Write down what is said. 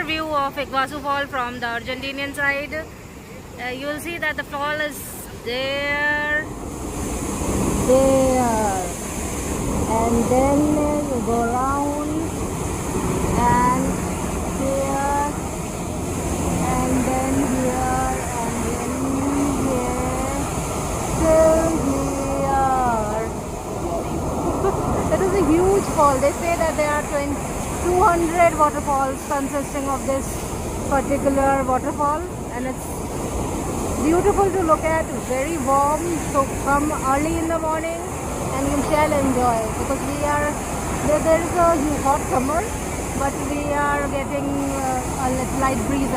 view of Iguazu Falls from the Argentinian side. You will see that the fall is there, and then you go around and here, and then here, and then here, till here. It is a huge fall. They say that there are 200 waterfalls consisting of this particular waterfall, and it's beautiful to look at, very warm. So come early in the morning and you shall enjoy, because there is a hot summer, but we are getting a light breeze.